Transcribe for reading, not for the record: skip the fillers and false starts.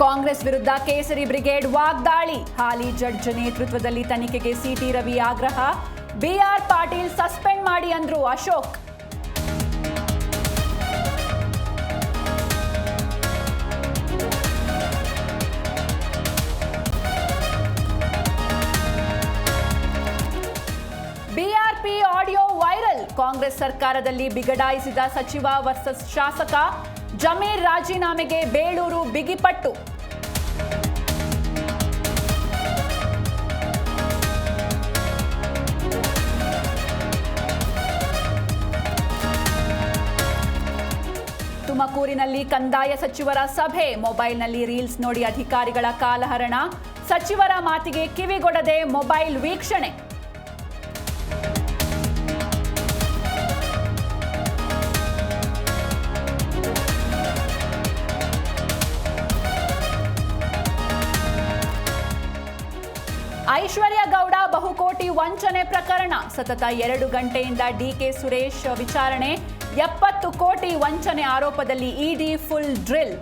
ಕಾಂಗ್ರೆಸ್ ವಿರುದ್ಧ ಕೇಸರಿ ಬ್ರಿಗೇಡ್ ವಾಗ್ದಾಳಿ. ಹಾಲಿ ಜಡ್ಜ್ ನೇತೃತ್ವದಲ್ಲಿ ತನಿಖೆಗೆ ಸಿಟಿ ರವಿ ಆಗ್ರಹ. ಬಿಆರ್ ಪಾಟೀಲ್ ಸಸ್ಪೆಂಡ್ ಮಾಡಿ ಅಂದ್ರು Ashok. BRP audio viral. Congress ಸರ್ಕಾರದಲ್ಲಿ ಬಿಗಡಾಯಿಸಿದ ಸಚಿವ ವರ್ಸಸ್ ಶಾಸಕ. ಜಮೀರ್ ರಾಜೀನಾಮೆಗೆ ಬೇಳೂರು ಬಿಗಿಪಟ್ಟು. ತುಮಕೂರಿನಲ್ಲಿ ಕಂದಾಯ ಸಚಿವರ ಸಭೆ. ಮೊಬೈಲ್ನಲ್ಲಿ ರೀಲ್ಸ್ ನೋಡಿ ಅಧಿಕಾರಿಗಳ ಕಾಲಹರಣ. ಸಚಿವರ ಮಾತಿಗೆ ಕಿವಿಗೊಡದೆ ಮೊಬೈಲ್ ವೀಕ್ಷಣೆ. ಐಶ್ವರ್ಯ ಗೌಡ ಬಹುಕೋಟಿ ವಂಚನೆ ಪ್ರಕರಣ. ಸತತ 2 ಗಂಟೆಯಿಂದ ಡಿಕೆ ಸುರೇಶ್ ವಿಚಾರಣೆ. 70 ಕೋಟಿ ವಂಚನೆ ಆರೋಪದಲ್ಲಿ ಇಡಿ ಫುಲ್ ಡ್ರಿಲ್.